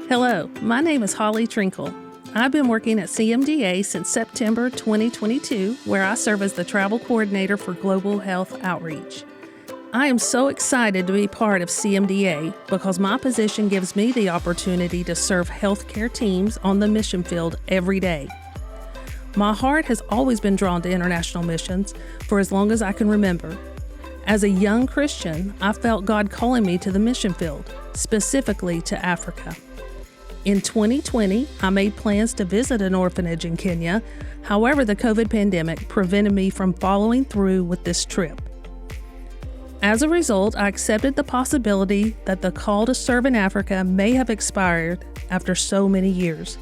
Hello, my name is Holly Trinkle. I've been working at CMDA since September 2022, where I serve as the travel coordinator for global health outreach. I am so excited to be part of CMDA because my position gives me the opportunity to serve healthcare teams on the mission field every day. My heart has always been drawn to international missions for as long as I can remember. As a young Christian, I felt God calling me to the mission field, specifically to Africa. In 2020, I made plans to visit an orphanage in Kenya. However, the COVID pandemic prevented me from following through with this trip. As a result, I accepted the possibility that the call to serve in Africa may have expired after so many years.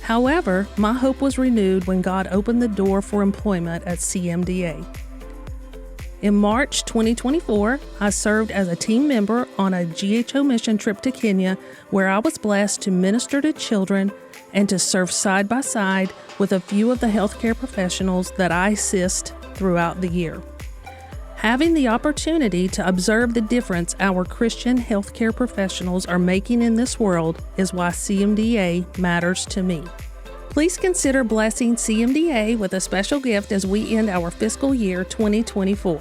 However, my hope was renewed when God opened the door for employment at CMDA. In March 2024, I served as a team member on a GHO mission trip to Kenya, where I was blessed to minister to children and to serve side by side with a few of the healthcare professionals that I assist throughout the year. Having the opportunity to observe the difference our Christian healthcare professionals are making in this world is why CMDA matters to me. Please consider blessing CMDA with a special gift as we end our fiscal year 2024.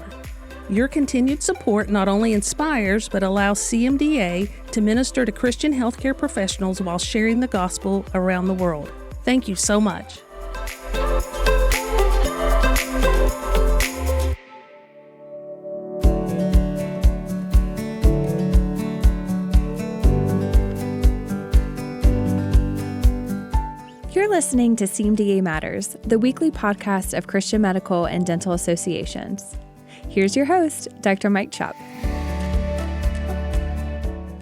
Your continued support not only inspires but allows CMDA to minister to Christian healthcare professionals while sharing the gospel around the world. Thank you so much. You're listening to CMDA Matters, the weekly podcast of Christian Medical and Dental Associations. Here's your host, Dr. Mike Chupp.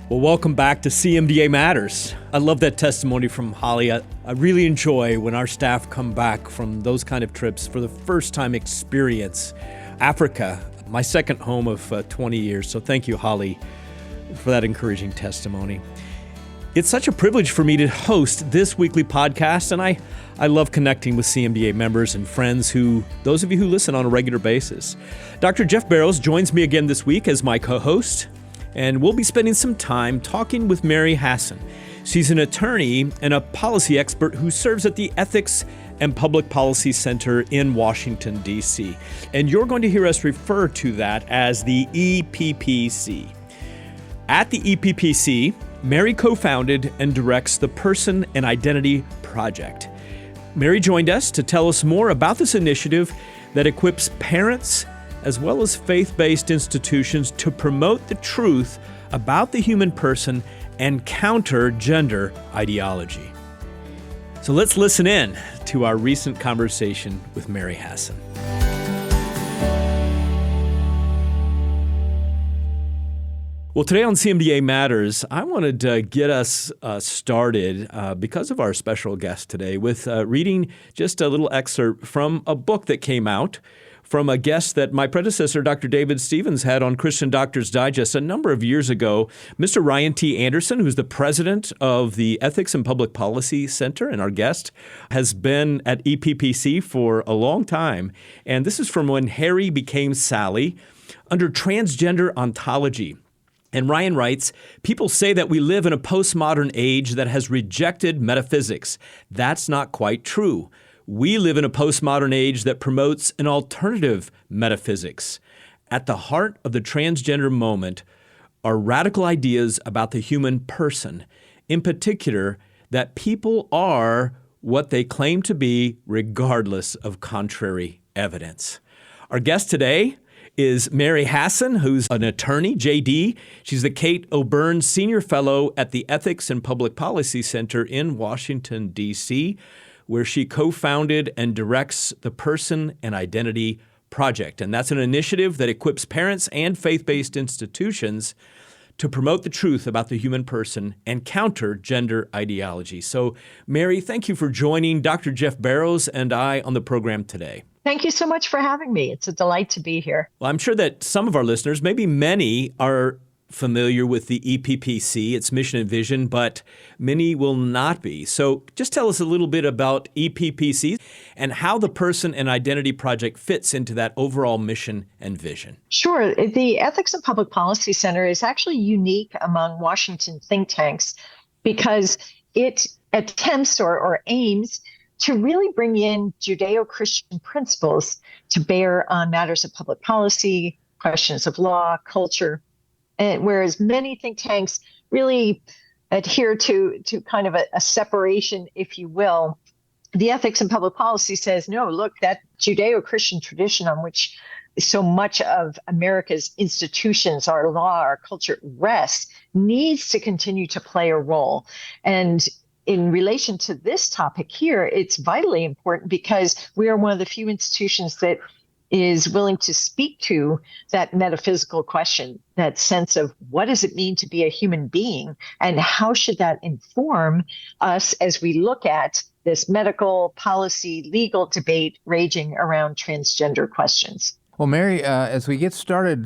Well, welcome back to CMDA Matters. I love that testimony from Holly. I really enjoy when our staff come back from those kind of trips for the first time experience Africa, my second home of 20 years. So thank you, Holly, for that encouraging testimony. It's such a privilege for me to host this weekly podcast, and I love connecting with CMDA members and friends those of you who listen on a regular basis. Dr. Jeff Barrows joins me again this week as my co-host, and we'll be spending some time talking with Mary Hasson. She's an attorney and a policy expert who serves at the Ethics and Public Policy Center in Washington, D.C. And you're going to hear us refer to that as the EPPC. At the EPPC, Mary co-founded and directs the Person and Identity Project. Mary joined us to tell us more about this initiative that equips parents as well as faith-based institutions to promote the truth about the human person and counter gender ideology. So let's listen in to our recent conversation with Mary Hasson. Well, today on CMDA Matters, I wanted to get us started because of our special guest today with reading just a little excerpt from a book that came out from a guest that my predecessor, Dr. David Stevens, had on Christian Doctors Digest a number of years ago. Mr. Ryan T. Anderson, who's the president of the Ethics and Public Policy Center, and our guest, has been at EPPC for a long time. And this is from when Harry became Sally under transgender ontology. And Ryan writes, people say that we live in a postmodern age that has rejected metaphysics. That's not quite true. We live in a postmodern age that promotes an alternative metaphysics. At the heart of the transgender moment are radical ideas about the human person, in particular, that people are what they claim to be regardless of contrary evidence. Our guest today is Mary Hasson, who's an attorney, JD. She's the Kate O'Byrne Senior Fellow at the Ethics and Public Policy Center in Washington, D.C., where she co-founded and directs the Person and Identity Project. And that's an initiative that equips parents and faith-based institutions to promote the truth about the human person and counter gender ideology. So, Mary, thank you for joining Dr. Jeff Barrows and I on the program today. Thank you so much for having me. It's a delight to be here. Well, I'm sure that some of our listeners, maybe many, are familiar with the EPPC, its mission and vision, but many will not be. So just tell us a little bit about EPPC and how the Person and Identity Project fits into that overall mission and vision. Sure. The Ethics and Public Policy Center is actually unique among Washington think tanks because it attempts or aims to really bring in Judeo-Christian principles to bear on matters of public policy, questions of law, culture, and whereas many think tanks really adhere to kind of a separation, if you will. The ethics and public policy says, no, look, that Judeo-Christian tradition on which so much of America's institutions, our law, our culture rests, needs to continue to play a role. And in relation to this topic here, it's vitally important because we are one of the few institutions that is willing to speak to that metaphysical question, that sense of what does it mean to be a human being, and how should that inform us as we look at this medical, policy, legal debate raging around transgender questions. Well, Mary, as we get started,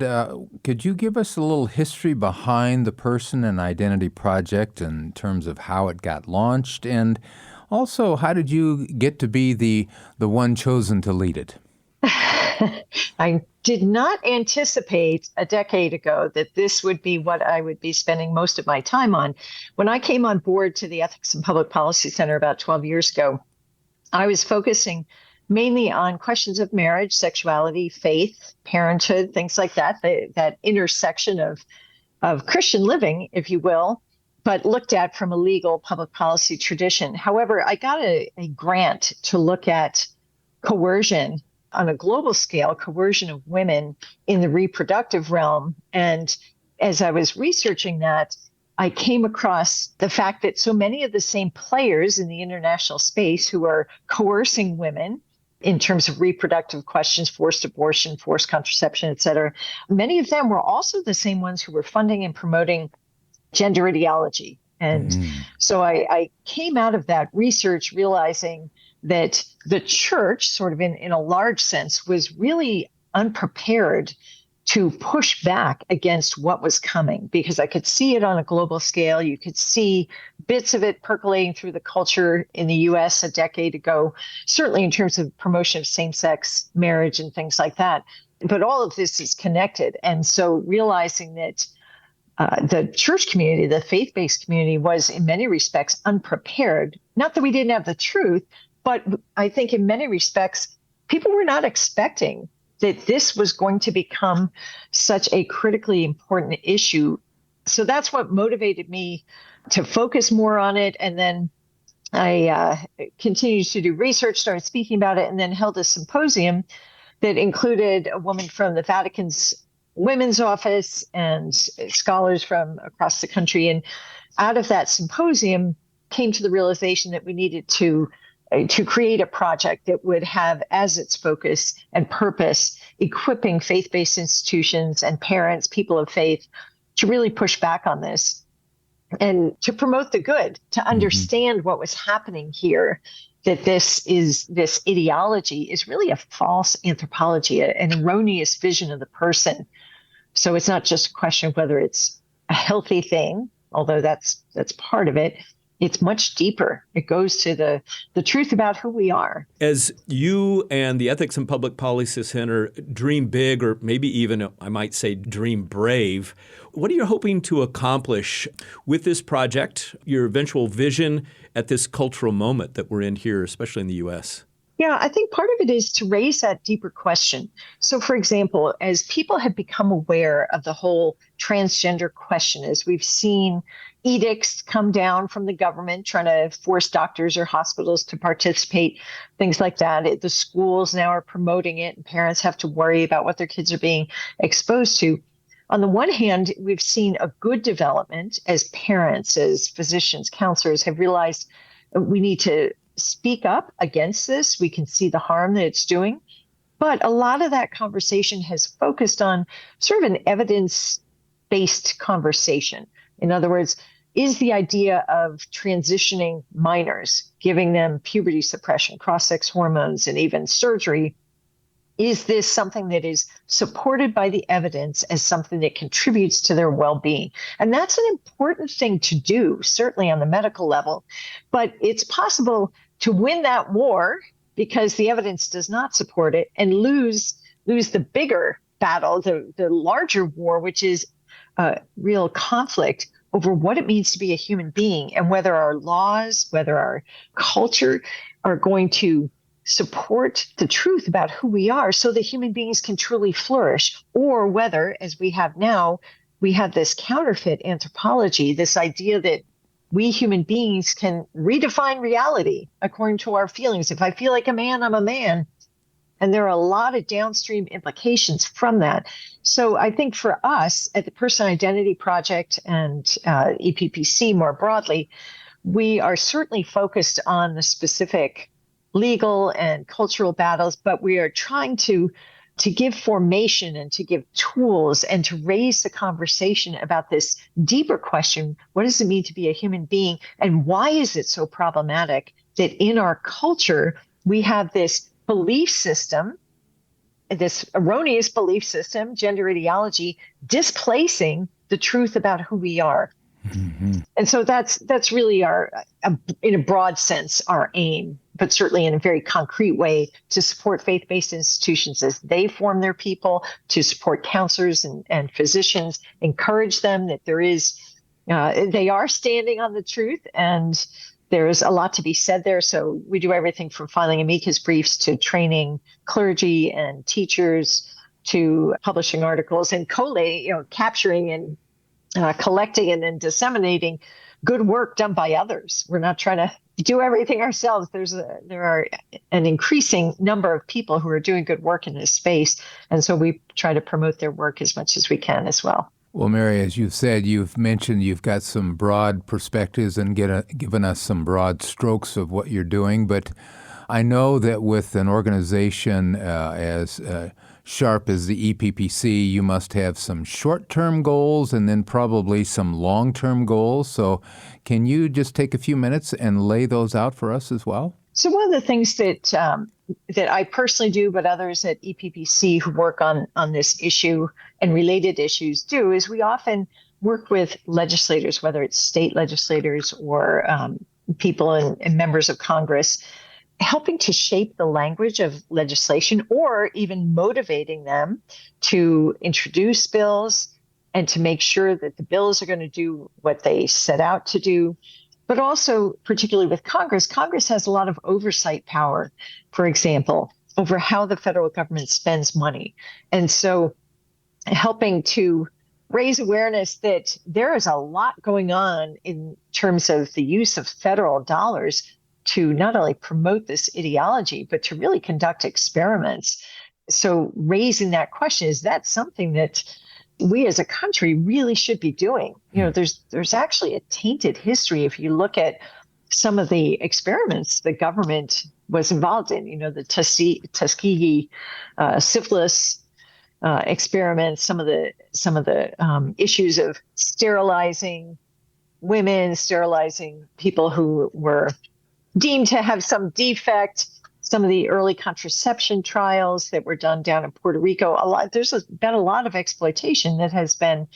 could you give us a little history behind the Person and Identity Project in terms of how it got launched, and also how did you get to be the one chosen to lead it? I did not anticipate a decade ago that this would be what I would be spending most of my time on. When I came on board to the Ethics and Public Policy Center about 12 years ago, I was focusing mainly on questions of marriage, sexuality, faith, parenthood, things like that, that intersection of Christian living, if you will, but looked at from a legal public policy tradition. However, I got a grant to look at coercion on a global scale, coercion of women in the reproductive realm. And as I was researching that, I came across the fact that so many of the same players in the international space who are coercing women in terms of reproductive questions, forced abortion, forced contraception, et cetera, many of them were also the same ones who were funding and promoting gender ideology. And so I came out of that research realizing that the church, sort of in a large sense, was really unprepared to push back against what was coming, because I could see it on a global scale. You could see bits of it percolating through the culture in the US a decade ago, certainly in terms of promotion of same-sex marriage and things like that. But all of this is connected. And so realizing that the church community, the faith-based community, was in many respects unprepared. Not that we didn't have the truth, but I think in many respects, people were not expecting that this was going to become such a critically important issue. So that's what motivated me to focus more on it. And then I continued to do research, started speaking about it, and then held a symposium that included a woman from the Vatican's Women's Office and scholars from across the country. And out of that symposium came to the realization that we needed to create a project that would have as its focus and purpose equipping faith-based institutions and parents, people of faith, to really push back on this and to promote the good, to understand what was happening here, that this ideology is really a false anthropology, an erroneous vision of the person. So it's not just a question of whether it's a healthy thing, although that's part of it. It's much deeper. It goes to the truth about who we are. As you and the Ethics and Public Policy Center dream big, or maybe even, I might say, dream brave, what are you hoping to accomplish with this project, your eventual vision at this cultural moment that we're in here, especially in the U.S.? Yeah, I think part of it is to raise that deeper question. So, for example, as people have become aware of the whole transgender question, as we've seen edicts come down from the government trying to force doctors or hospitals to participate, things like that. The schools now are promoting it, and parents have to worry about what their kids are being exposed to. On the one hand, we've seen a good development as parents, as physicians, counselors have realized we need to speak up against this. We can see the harm that it's doing. But a lot of that conversation has focused on sort of an evidence-based conversation. In other words, is the idea of transitioning minors, giving them puberty suppression, cross-sex hormones, and even surgery, is this something that is supported by the evidence as something that contributes to their well-being? And that's an important thing to do, certainly on the medical level. But it's possible to win that war because the evidence does not support it, and lose the bigger battle, the larger war, which is real conflict over what it means to be a human being and whether our laws, whether our culture are going to support the truth about who we are so that human beings can truly flourish, or whether, as we have now, we have this counterfeit anthropology, this idea that we human beings can redefine reality according to our feelings. If I feel like a man, I'm a man. And there are a lot of downstream implications from that. So I think for us at the Person Identity Project and EPPC more broadly, we are certainly focused on the specific legal and cultural battles, but we are trying to give formation and to give tools and to raise the conversation about this deeper question. What does it mean to be a human being? And why is it so problematic that in our culture, we have this belief system, this erroneous belief system, gender ideology, displacing the truth about who we are? Mm-hmm. And so that's really our, in a broad sense, our aim, but certainly in a very concrete way, to support faith-based institutions as they form their people, to support counselors and physicians, encourage them that there is, they are standing on the truth, and there is a lot to be said there. So we do everything from filing amicus briefs to training clergy and teachers to publishing articles and capturing and collecting and then disseminating good work done by others. We're not trying to do everything ourselves. There are an increasing number of people who are doing good work in this space. And so we try to promote their work as much as we can as well. Well, Mary, as you've said, you've mentioned you've got some broad perspectives and given us some broad strokes of what you're doing. But I know that with an organization as sharp as the EPPC, you must have some short-term goals and then probably some long-term goals. So can you just take a few minutes and lay those out for us as well? So one of the things that I personally do, but others at EPPC who work on this issue and related issues do, is we often work with legislators, whether it's state legislators or people and members of Congress, helping to shape the language of legislation or even motivating them to introduce bills and to make sure that the bills are going to do what they set out to do. But also, particularly with Congress has a lot of oversight power, for example, over how the federal government spends money. And so helping to raise awareness that there is a lot going on in terms of the use of federal dollars to not only promote this ideology, but to really conduct experiments. So raising that question, is that something that we as a country really should be doing? There's actually a tainted history if you look at some of the experiments the government was involved in, the Tuskegee syphilis experiments, some of the issues of sterilizing women, sterilizing people who were deemed to have some defect, some of the early contraception trials that were done down in Puerto Rico. There's been a lot of exploitation that has been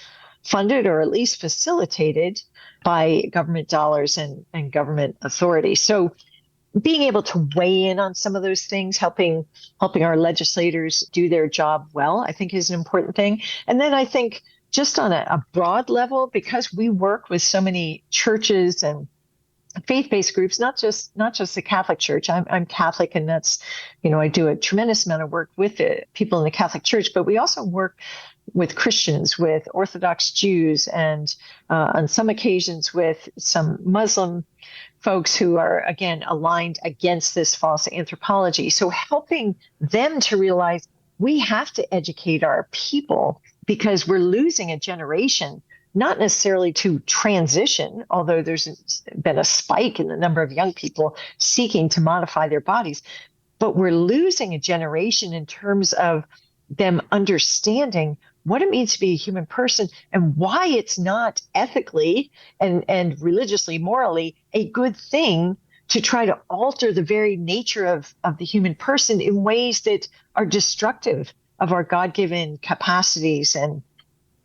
funded or at least facilitated by government dollars and government authority. So being able to weigh in on some of those things, helping our legislators do their job well, I think is an important thing. And then I think just on a broad level, because we work with so many churches and faith-based groups, not just the Catholic Church. I'm Catholic, and that's, I do a tremendous amount of work with the people in the Catholic Church, but we also work with Christians, with Orthodox Jews, and on some occasions with some Muslim folks who are, again, aligned against this false anthropology. So helping them to realize we have to educate our people because we're losing a generation, not necessarily to transition, although there's been a spike in the number of young people seeking to modify their bodies, but we're losing a generation in terms of them understanding what it means to be a human person and why it's not ethically and religiously, morally, a good thing to try to alter the very nature of the human person in ways that are destructive of our God-given capacities and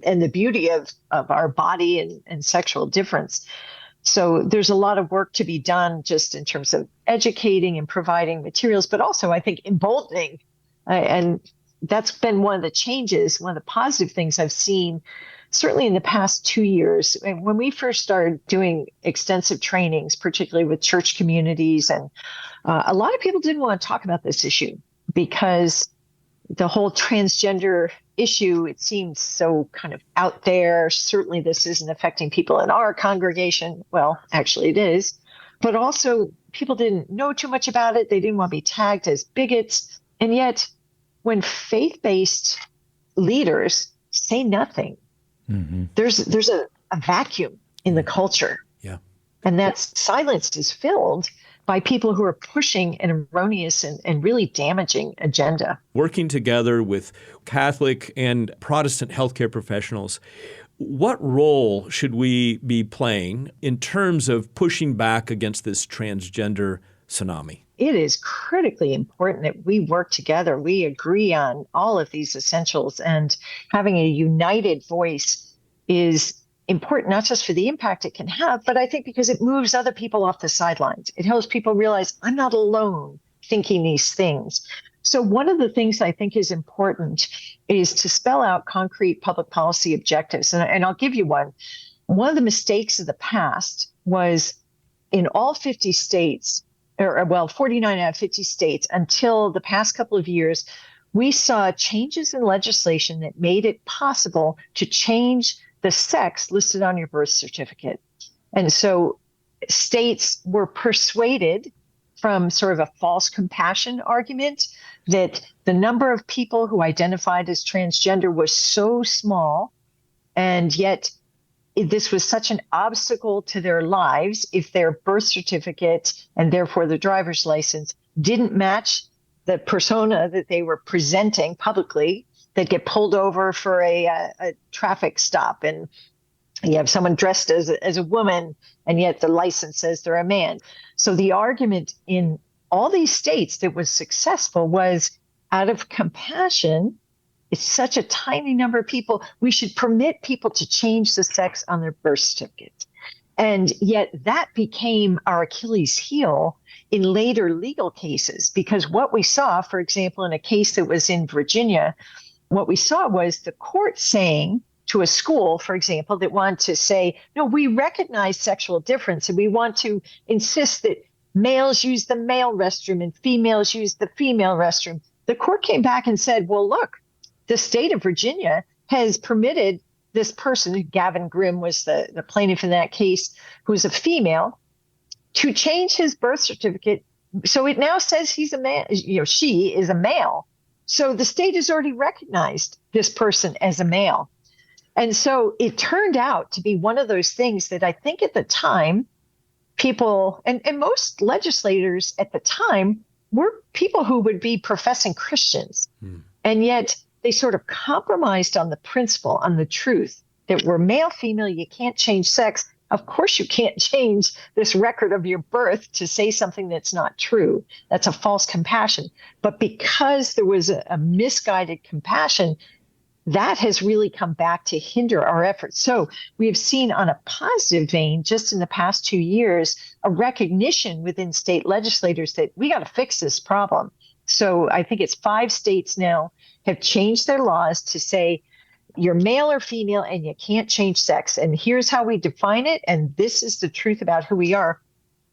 the beauty of our body and sexual difference. So there's a lot of work to be done just in terms of educating and providing materials, but also I think emboldening. And that's been one of the changes, one of the positive things I've seen certainly in the past 2 years, when we first started doing extensive trainings, particularly with church communities, and a lot of people didn't want to talk about this issue because the whole transgender issue, it seemed so kind of out there. Certainly this isn't affecting people in our congregation. Well, actually it is. But also people didn't know too much about it. They didn't want to be tagged as bigots. And yet when faith-based leaders say nothing, there's a vacuum in the culture. Yeah. And that silence is filled by people who are pushing an erroneous and really damaging agenda. Working together with Catholic and Protestant healthcare professionals, what role should we be playing in terms of pushing back against this transgender tsunami? It is critically important that we work together. We agree on all of these essentials, and having a united voice is important, not just for the impact it can have, but I think because it moves other people off the sidelines. It helps people realize I'm not alone thinking these things. So one of the things I think is important is to spell out concrete public policy objectives. And I'll give you one. One of the mistakes of the past was in all 50 states, or 49 out of 50 states, until the past couple of years, we saw changes in legislation that made it possible to change the sex listed on your birth certificate. And so states were persuaded from sort of a false compassion argument that the number of people who identified as transgender was so small, and yet this was such an obstacle to their lives if their birth certificate and therefore the driver's license didn't match the persona that they were presenting publicly. They'd get pulled over for a traffic stop, and you have someone dressed as a woman, and yet the license says they're a man. So the argument in all these states that was successful was out of compassion. It's such a tiny number of people. We should permit people to change the sex on their birth certificate. And yet that became our Achilles heel in later legal cases, because what we saw, for example, in a case that was in Virginia, what we saw was the court saying to a school, for example, that wanted to say, no, we recognize sexual difference and we want to insist that males use the male restroom and females use the female restroom. The court came back and said, well, look, the state of Virginia has permitted this person, Gavin Grimm was the plaintiff in that case, who's a female, to change his birth certificate. So it now says he's a man, she is a male. So the state has already recognized this person as a male. And so it turned out to be one of those things that I think at the time, people and most legislators at the time were people who would be professing Christians. And yet they sort of compromised on the principle, on the truth that we're male, female, you can't change sex. Of course, you can't change this record of your birth to say something that's not true. That's a false compassion. But because there was a misguided compassion, that has really come back to hinder our efforts. So we have seen on a positive vein, just in the past 2 years, a recognition within state legislators that we got to fix this problem. So I think it's 5 states now have changed their laws to say you're male or female and you can't change sex. And here's how we define it. And this is the truth about who we are.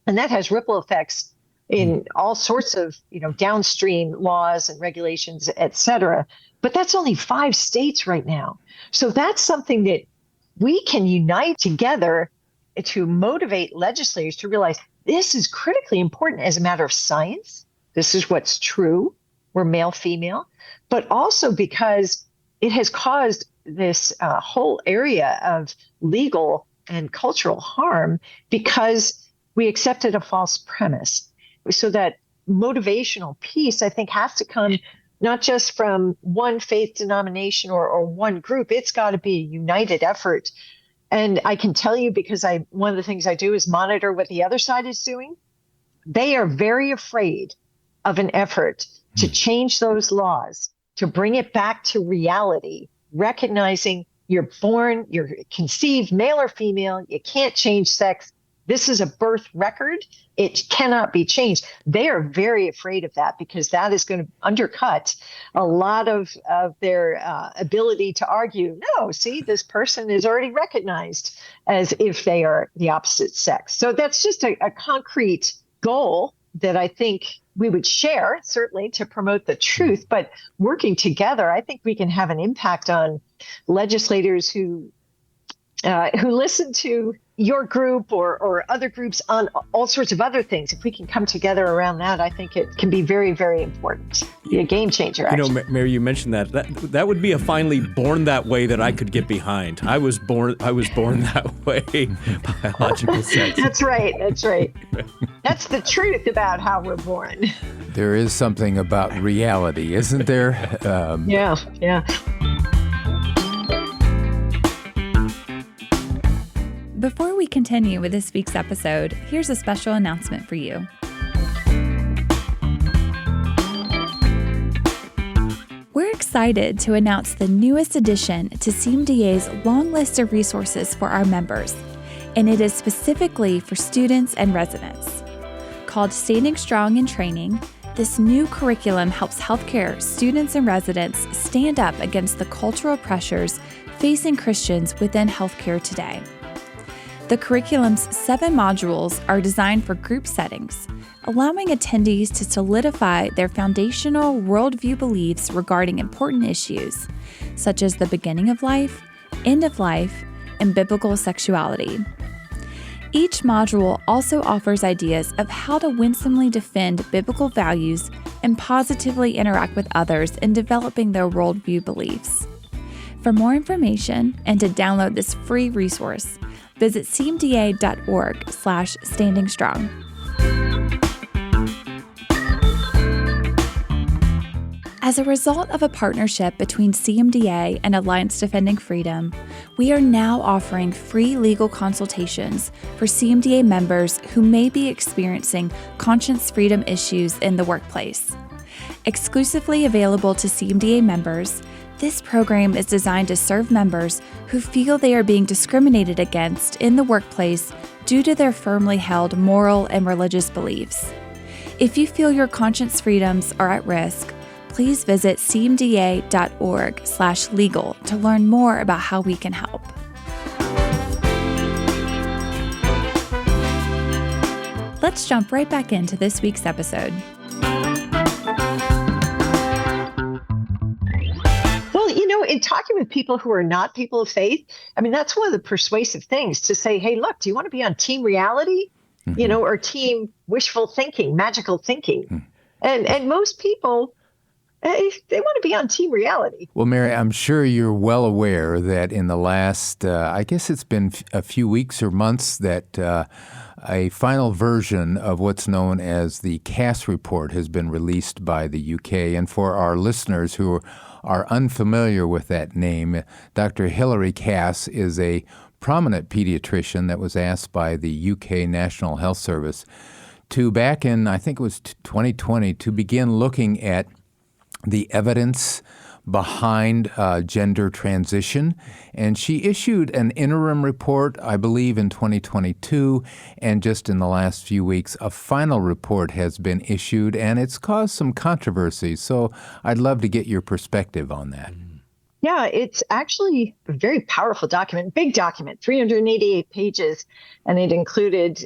And that has ripple effects in all sorts of, downstream laws and regulations, et cetera. But that's only 5 states right now. So that's something that we can unite together to motivate legislators to realize this is critically important as a matter of science. This is what's true. We're male, female, but also because it has caused this whole area of legal and cultural harm because we accepted a false premise. So that motivational piece, I think, has to come not just from one faith denomination or one group. It's got to be a united effort. And I can tell you, because one of the things I do is monitor what the other side is doing. They are very afraid of an effort to change those laws, to bring it back to reality, recognizing you're conceived male or female, you can't change sex. This is a birth record. It cannot be changed. They are very afraid of that because that is going to undercut a lot of their ability to argue, no, see, this person is already recognized as if they are the opposite sex. So that's just a concrete goal that I think we would share, certainly, to promote the truth. But working together, I think we can have an impact on legislators who listen to your group or other groups on all sorts of other things. If we can come together around that, I think it can be very, very important. Be a game changer, actually. You know, Mary, you mentioned that would be a finally born that way that I could get behind. I was born that way, biological sex. That's right. That's the truth about how we're born. There is something about reality, isn't there? Yeah. Before we continue with this week's episode, here's a special announcement for you. We're excited to announce the newest addition to CMDA's long list of resources for our members, and it is specifically for students and residents. Called Standing Strong in Training, this new curriculum helps healthcare students and residents stand up against the cultural pressures facing Christians within healthcare today. The curriculum's 7 modules are designed for group settings, allowing attendees to solidify their foundational worldview beliefs regarding important issues, such as the beginning of life, end of life, and biblical sexuality. Each module also offers ideas of how to winsomely defend biblical values and positively interact with others in developing their worldview beliefs. For more information and to download this free resource, visit cmda.org/standingstrong. As a result of a partnership between CMDA and Alliance Defending Freedom, we are now offering free legal consultations for CMDA members who may be experiencing conscience freedom issues in the workplace. Exclusively available to CMDA members, this program is designed to serve members who feel they are being discriminated against in the workplace due to their firmly held moral and religious beliefs. If you feel your conscience freedoms are at risk, please visit cmda.org/legal to learn more about how we can help. Let's jump right back into this week's episode. In talking with people who are not people of faith, I mean, that's one of the persuasive things to say, hey, look, do you want to be on team reality, or team wishful thinking, magical thinking? And most people, they want to be on team reality. Well, Mary, I'm sure you're well aware that in the last, I guess it's been a few weeks or months, that a final version of what's known as the Cass report has been released by the UK. And for our listeners who are unfamiliar with that name, Dr. Hilary Cass is a prominent pediatrician that was asked by the UK National Health Service to, back in, I think it was 2020, to begin looking at the evidence behind gender transition. And she issued an interim report, I believe, in 2022. And just in the last few weeks, a final report has been issued, and it's caused some controversy. So I'd love to get your perspective on that. Yeah, it's actually a very powerful document, big document, 388 pages, and it included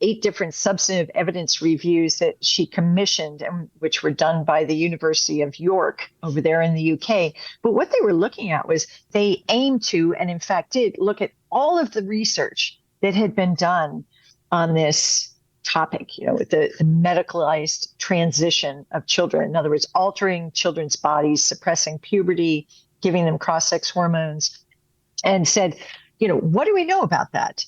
8 different substantive evidence reviews that she commissioned, and which were done by the University of York over there in the UK. But what they were looking at was they aimed to, and in fact did, look at all of the research that had been done on this topic, with the medicalized transition of children. In other words, altering children's bodies, suppressing puberty, giving them cross-sex hormones, and said, what do we know about that?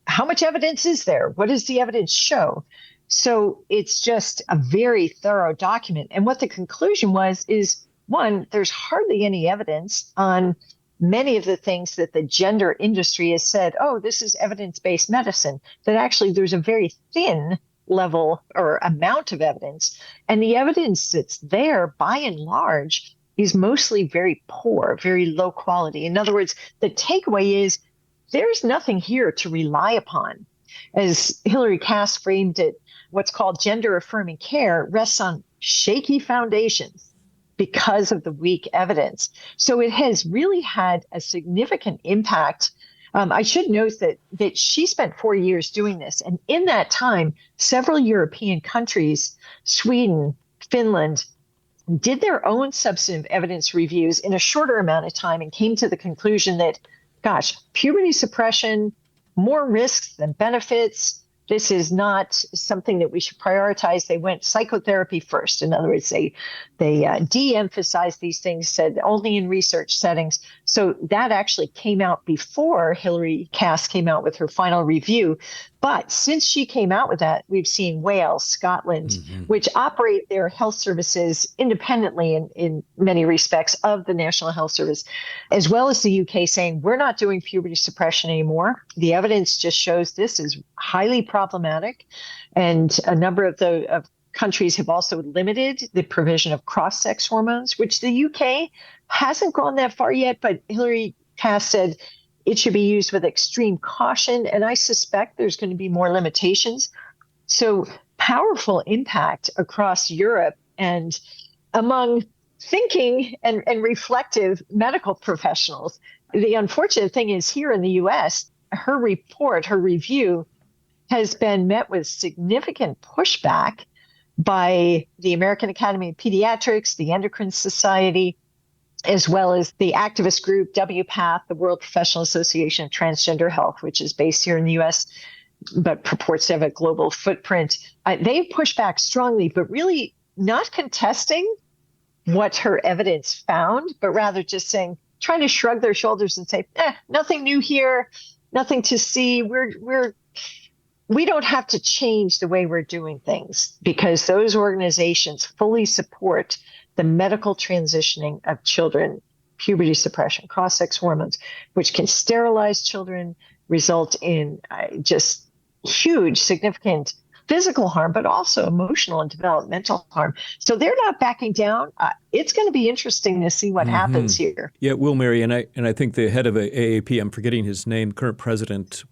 How much evidence is there? What does the evidence show? So it's just a very thorough document. And what the conclusion was is, one, there's hardly any evidence on many of the things that the gender industry has said, oh, this is evidence-based medicine, that actually there's a very thin level or amount of evidence. And the evidence that's there, by and large, is mostly very poor, very low quality. In other words, the takeaway is there's nothing here to rely upon. as Hillary Cass framed it, what's called gender affirming care rests on shaky foundations because of the weak evidence. So it has really had a significant impact. I should note that she spent 4 years doing this. And in that time, several European countries, Sweden, Finland, did their own substantive evidence reviews in a shorter amount of time and came to the conclusion that, gosh, puberty suppression, more risks than benefits. This is not something that we should prioritize. They went psychotherapy first. In other words, they de-emphasized these things, said only in research settings. So that actually came out before Hillary Cass came out with her final review. But since she came out with that, we've seen Wales, Scotland, which operate their health services independently in many respects of the National Health Service, as well as the UK saying, we're not doing puberty suppression anymore. The evidence just shows this is highly problematic. And a number of countries have also limited the provision of cross-sex hormones, which the UK hasn't gone that far yet. But Hillary Cass said it should be used with extreme caution. And I suspect there's going to be more limitations. So powerful impact across Europe and among thinking and reflective medical professionals. The unfortunate thing is here in the US, her review has been met with significant pushback by the American Academy of Pediatrics, the Endocrine Society, as well as the activist group WPATH, the World Professional Association of Transgender Health, which is based here in the US, but purports to have a global footprint. They've pushed back strongly, but really not contesting what her evidence found, but rather just trying to shrug their shoulders and say, nothing new here, nothing to see. We don't have to change the way we're doing things because those organizations fully support the medical transitioning of children, puberty suppression, cross-sex hormones, which can sterilize children, result in just huge, significant physical harm, but also emotional and developmental harm. So they're not backing down. It's going to be interesting to see what happens here. Yeah, it will, Mary. And I think the head of AAP, I'm forgetting his name, current president,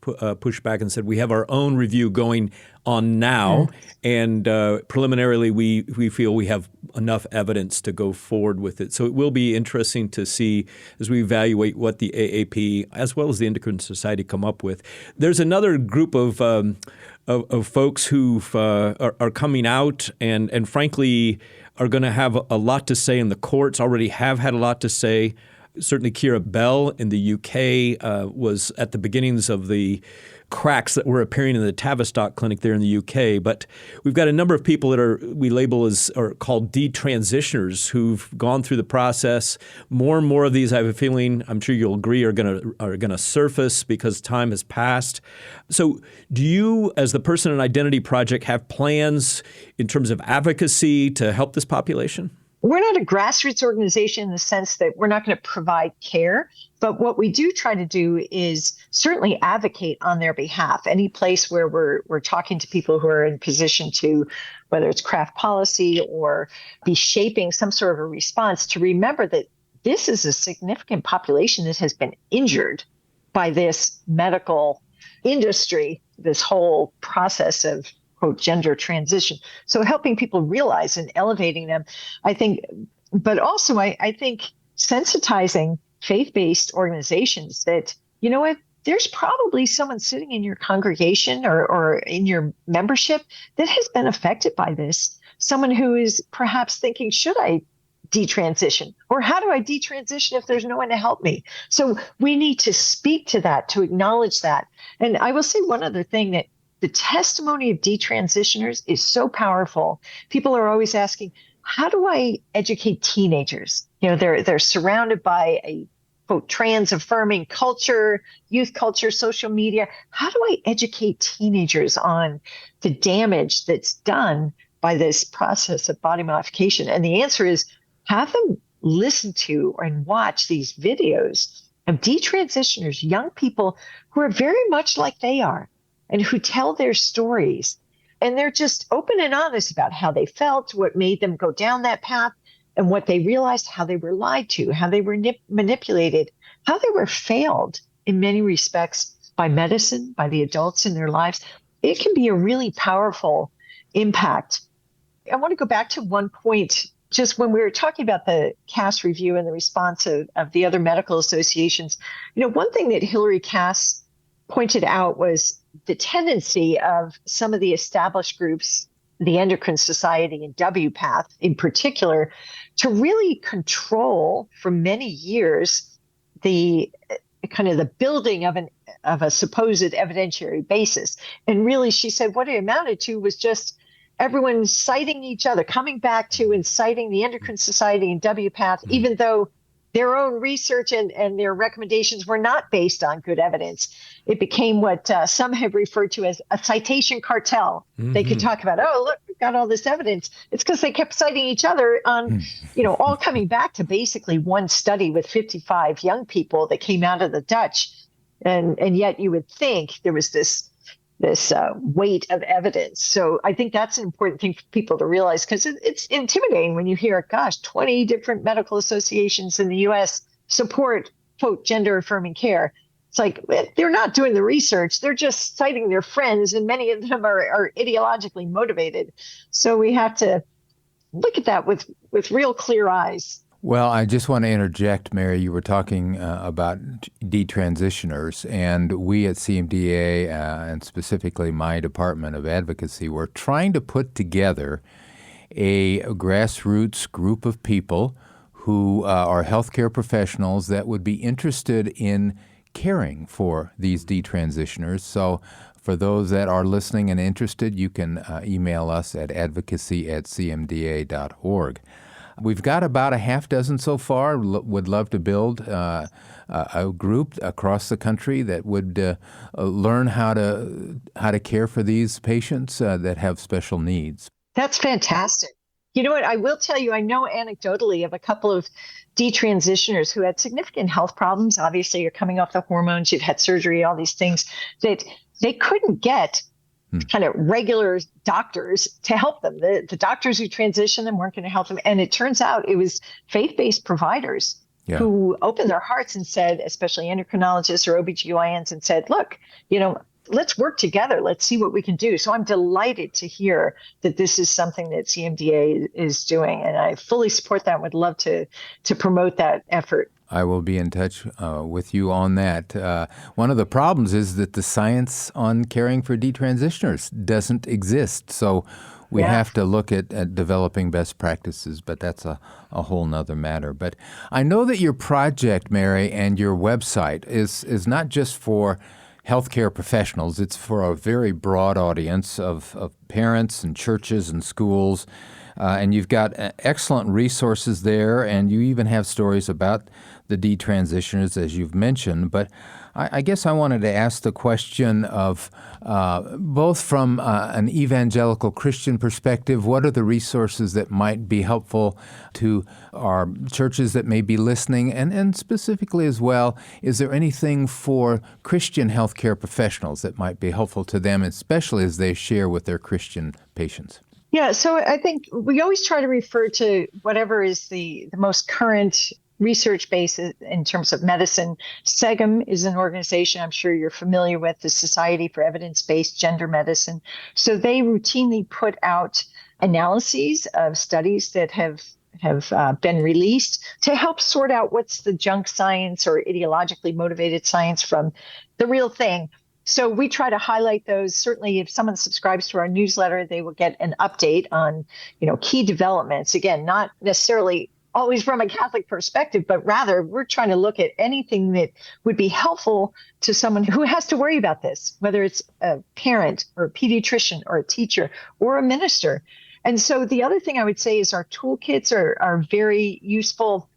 pushed back and said, we have our own review going on now. And preliminarily, we feel we have enough evidence to go forward with it. So it will be interesting to see as we evaluate what the AAP, as well as the Endocrine Society, come up with. There's another group of folks who are coming out and frankly are going to have a lot to say in the courts, already have had a lot to say. Certainly Keira Bell in the UK was at the beginnings of the cracks that were appearing in the Tavistock clinic there in the UK. But we've got a number of people that we label as or called detransitioners who've gone through the process. More and more of these, I have a feeling, I'm sure you'll agree, are going to surface because time has passed. So do you, as the Person and Identity Project, have plans in terms of advocacy to help this population? We're not a grassroots organization in the sense that we're not going to provide care, but what we do try to do is certainly advocate on their behalf. Any place where we're talking to people who are in position to, whether it's craft policy or be shaping some sort of a response, to remember that this is a significant population that has been injured by this medical industry, this whole process of quote, gender transition. So helping people realize and elevating them, I think, but also I think sensitizing faith-based organizations that, you know what, there's probably someone sitting in your congregation or in your membership that has been affected by this. Someone who is perhaps thinking, should I detransition? Or how do I detransition if there's no one to help me? So we need to speak to that, to acknowledge that. And I will say one other thing, that the testimony of detransitioners is so powerful. People are always asking, how do I educate teenagers? You know, they're surrounded by a quote trans affirming culture, youth culture, social media. How do I educate teenagers on the damage that's done by this process of body modification? And the answer is have them listen to and watch these videos of detransitioners, young people who are very much like they are, and who tell their stories. And they're just open and honest about how they felt, what made them go down that path, and what they realized, how they were lied to, how they were manipulated, how they were failed in many respects by medicine, by the adults in their lives, it can be a really powerful impact. I want to go back to one point, just when we were talking about the Cass review and the response of the other medical associations. One thing that Hilary Cass pointed out was the tendency of some of the established groups, the Endocrine Society and WPATH in particular, to really control for many years the kind of the building of a supposed evidentiary basis. And really, she said what it amounted to was just everyone citing each other, coming back to and citing the Endocrine Society and WPATH, even though their own research and their recommendations were not based on good evidence. It became what some have referred to as a citation cartel. Mm-hmm. They could talk about, oh, look, we've got all this evidence. It's because they kept citing each other on, all coming back to basically one study with 55 young people that came out of the Dutch. And yet you would think there was this weight of evidence. So I think that's an important thing for people to realize, because it's intimidating when you hear, 20 different medical associations in the U.S. support, quote, gender-affirming care. It's like, they're not doing the research. They're just citing their friends, and many of them are ideologically motivated. So we have to look at that with real clear eyes. Well, I just want to interject, Mary. You were talking about detransitioners, and we at CMDA, and specifically my Department of Advocacy, were trying to put together a grassroots group of people who are healthcare professionals that would be interested in caring for these detransitioners. So for those that are listening and interested, you can email us at advocacy@cmda.org. We've got about a half dozen so far. Would love to build a group across the country that would learn how to care for these patients that have special needs. That's fantastic. You know what? I will tell you, I know anecdotally of a couple of detransitioners who had significant health problems. Obviously, you're coming off the hormones, you've had surgery, all these things that they couldn't get kind of regular doctors to help them. The doctors who transitioned them weren't going to help them. And it turns out it was faith-based providers who opened their hearts and said, especially endocrinologists or OBGYNs, and said, look, let's work together. Let's see what we can do. So I'm delighted to hear that this is something that CMDA is doing. And I fully support that and would love to promote that effort. I will be in touch with you on that. One of the problems is that the science on caring for detransitioners doesn't exist. So we have to look at developing best practices, but that's a whole nother matter. But I know that your project, Mary, and your website is not just for healthcare professionals. It's for a very broad audience of parents and churches and schools. And you've got excellent resources there, and you even have stories about the detransitioners, as you've mentioned. But I guess I wanted to ask the question of both from an evangelical Christian perspective, what are the resources that might be helpful to our churches that may be listening? And specifically as well, is there anything for Christian healthcare professionals that might be helpful to them, especially as they share with their Christian patients? Yeah, so I think we always try to refer to whatever is the most current research base in terms of medicine. SEGM is an organization I'm sure you're familiar with, the Society for Evidence-Based Gender Medicine. So they routinely put out analyses of studies that have been released to help sort out what's the junk science or ideologically motivated science from the real thing. So we try to highlight those. Certainly, if someone subscribes to our newsletter, they will get an update on, key developments. Again, not necessarily always from a Catholic perspective, but rather we're trying to look at anything that would be helpful to someone who has to worry about this, whether it's a parent or a pediatrician or a teacher or a minister. And so the other thing I would say is our toolkits are very useful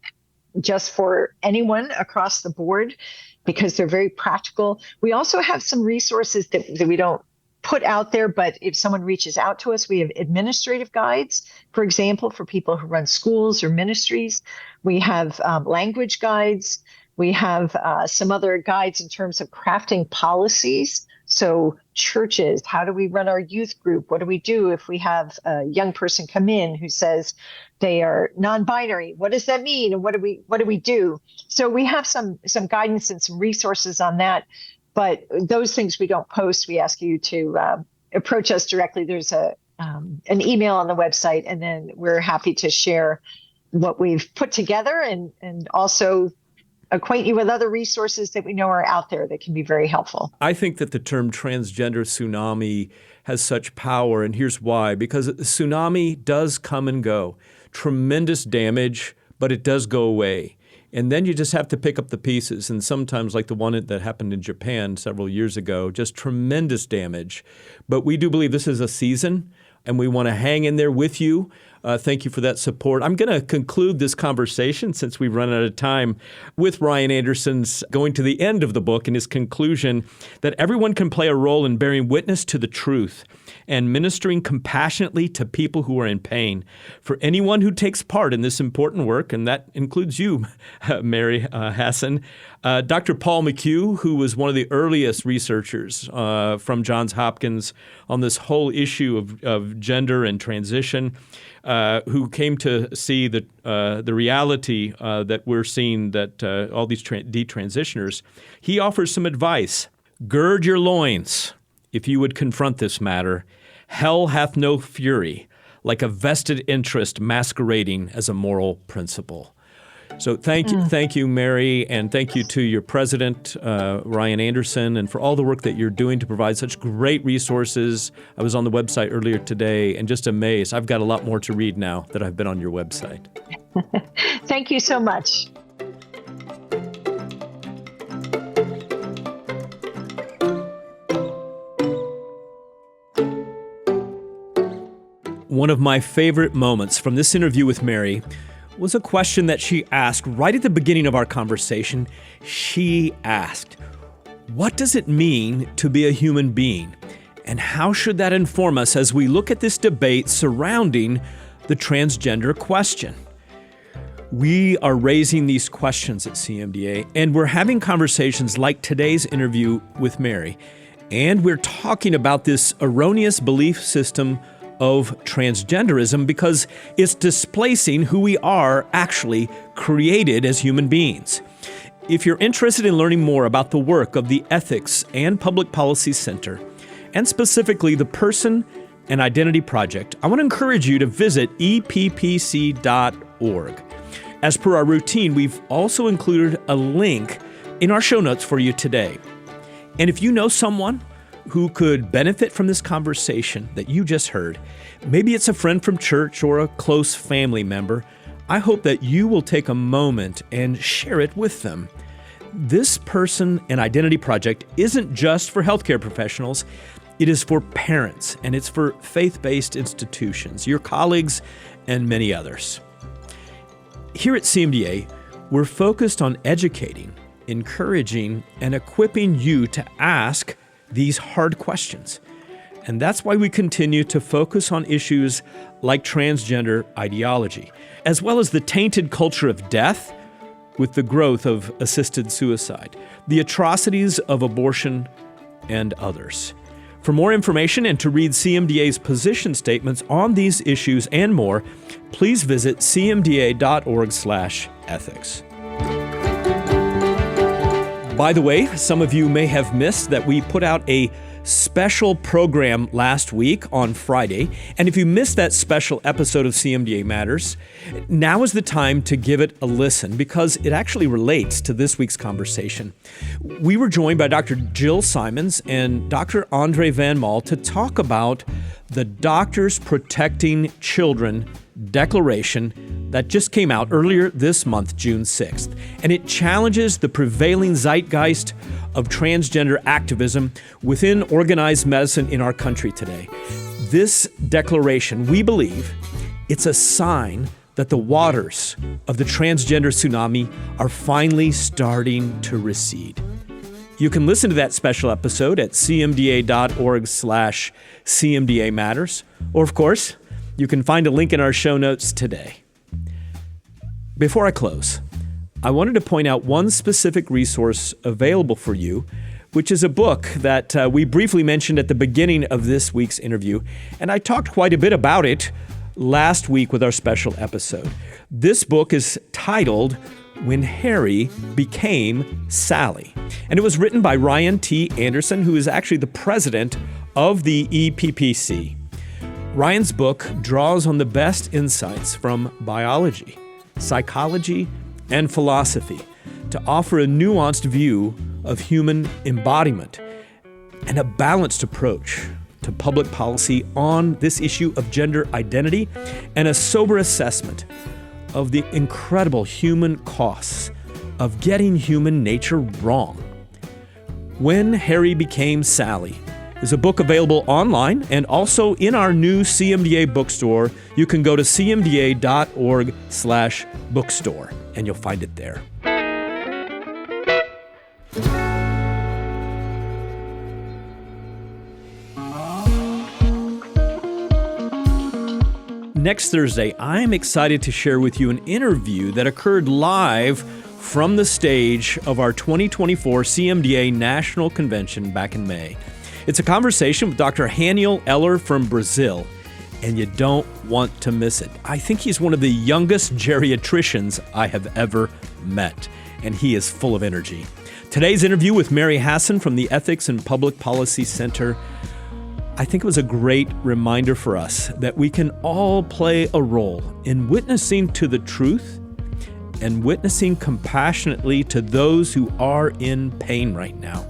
just for anyone across the board, because they're very practical. We also have some resources that we don't put out there, but if someone reaches out to us, we have administrative guides, for example, for people who run schools or ministries. We have language guides. We have some other guides in terms of crafting policies. So churches, how do we run our youth group? What do we do if we have a young person come in who says they are non-binary? What does that mean? And what do we do? So we have some guidance and some resources on that. But those things we don't post. We ask you to approach us directly. There's an email on the website, and then we're happy to share what we've put together and also acquaint you with other resources that we know are out there that can be very helpful. I think that the term transgender tsunami has such power, and here's why. Because the tsunami does come and go. Tremendous damage, but it does go away. And then you just have to pick up the pieces. And sometimes, like the one that happened in Japan several years ago, just tremendous damage. But we do believe this is a season, and we want to hang in there with you. Thank you for that support. I'm going to conclude this conversation, since we've run out of time, with Ryan Anderson's going to the end of the book and his conclusion that everyone can play a role in bearing witness to the truth and ministering compassionately to people who are in pain. For anyone who takes part in this important work, and that includes you, Mary Hasson, Dr. Paul McHugh, who was one of the earliest researchers from Johns Hopkins on this whole issue of gender and transition, who came to see the reality that we're seeing, that all these detransitioners. He offers some advice. Gird your loins if you would confront this matter. Hell hath no fury, like a vested interest masquerading as a moral principle. So thank you, Mary, and thank you to your president, Ryan Anderson, and for all the work that you're doing to provide such great resources. I was on the website earlier today and just amazed. I've got a lot more to read now that I've been on your website. Thank you so much. One of my favorite moments from this interview with Mary was a question that she asked right at the beginning of our conversation. She asked, what does it mean to be a human being? And how should that inform us as we look at this debate surrounding the transgender question? We are raising these questions at CMDA, and we're having conversations like today's interview with Mary. And we're talking about this erroneous belief system of transgenderism because it's displacing who we are actually created as human beings. If you're interested in learning more about the work of the Ethics and Public Policy Center, and specifically the Person and Identity Project, I want to encourage you to visit eppc.org. As per our routine, we've also included a link in our show notes for you today. And if you know someone who could benefit from this conversation that you just heard, maybe it's a friend from church or a close family member, I hope that you will take a moment and share it with them. This Person and Identity Project isn't just for healthcare professionals, it is for parents, and it's for faith-based institutions, your colleagues, and many others. Here at CMDA, we're focused on educating, encouraging, and equipping you to ask these hard questions. And that's why we continue to focus on issues like transgender ideology, as well as the tainted culture of death with the growth of assisted suicide, the atrocities of abortion, and others. For more information and to read CMDA's position statements on these issues and more, please visit cmda.org/ethics. By the way, some of you may have missed that we put out a special program last week on Friday. And if you missed that special episode of CMDA Matters, now is the time to give it a listen because it actually relates to this week's conversation. We were joined by Dr. Jill Simons and Dr. Andre Van Mol to talk about the Doctors Protecting Children Declaration that just came out earlier this month, June 6th. And it challenges the prevailing zeitgeist of transgender activism within organized medicine in our country today. This declaration, we believe, it's a sign that the waters of the transgender tsunami are finally starting to recede. You can listen to that special episode at cmda.org/CMDA Matters, or of course, you can find a link in our show notes today. Before I close, I wanted to point out one specific resource available for you, which is a book that we briefly mentioned at the beginning of this week's interview, and I talked quite a bit about it last week with our special episode. This book is titled When Harry Became Sally. And it was written by Ryan T. Anderson, who is actually the president of the EPPC. Ryan's book draws on the best insights from biology, psychology, and philosophy to offer a nuanced view of human embodiment and a balanced approach to public policy on this issue of gender identity and a sober assessment of the incredible human costs of getting human nature wrong. When Harry Became Sally is a book available online and also in our new CMDA bookstore. You can go to cmda.org/bookstore and you'll find it there. Next Thursday, I'm excited to share with you an interview that occurred live from the stage of our 2024 CMDA National Convention back in May. It's a conversation with Dr. Haniel Eller from Brazil, and you don't want to miss it. I think he's one of the youngest geriatricians I have ever met, and he is full of energy. Today's interview with Mary Hasson from the Ethics and Public Policy Center, I think it was a great reminder for us that we can all play a role in witnessing to the truth and witnessing compassionately to those who are in pain right now.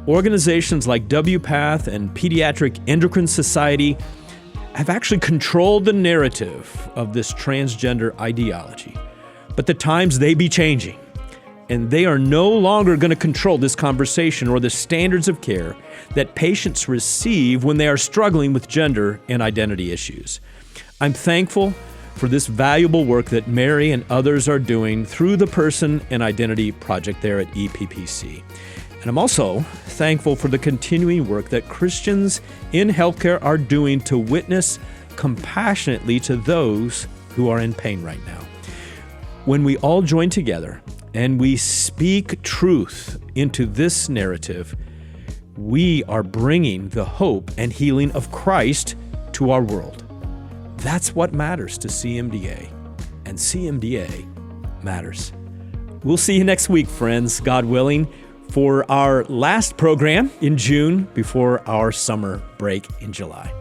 Organizations like WPATH and Pediatric Endocrine Society have actually controlled the narrative of this transgender ideology. But the times they be changing, and they are no longer going to control this conversation or the standards of care that patients receive when they are struggling with gender and identity issues. I'm thankful for this valuable work that Mary and others are doing through the Person and Identity Project there at EPPC. And I'm also thankful for the continuing work that Christians in healthcare are doing to witness compassionately to those who are in pain right now. When we all join together and we speak truth into this narrative, we are bringing the hope and healing of Christ to our world. That's what matters to CMDA, and CMDA matters. We'll see you next week, friends, God willing, for our last program in June before our summer break in July.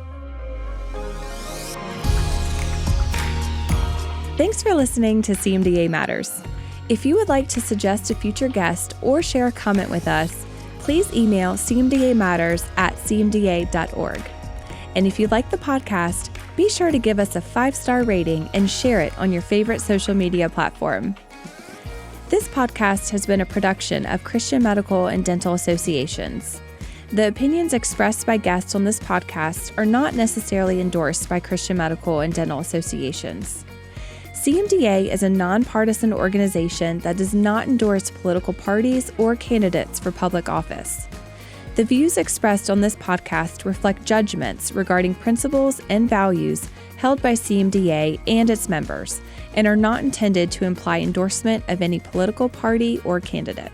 Thanks for listening to CMDA Matters. If you would like to suggest a future guest or share a comment with us, please email cmdamatters@cmda.org. And if you like the podcast, be sure to give us a 5-star rating and share it on your favorite social media platform. This podcast has been a production of Christian Medical and Dental Associations. The opinions expressed by guests on this podcast are not necessarily endorsed by Christian Medical and Dental Associations. CMDA is a nonpartisan organization that does not endorse political parties or candidates for public office. The views expressed on this podcast reflect judgments regarding principles and values held by CMDA and its members, and are not intended to imply endorsement of any political party or candidate.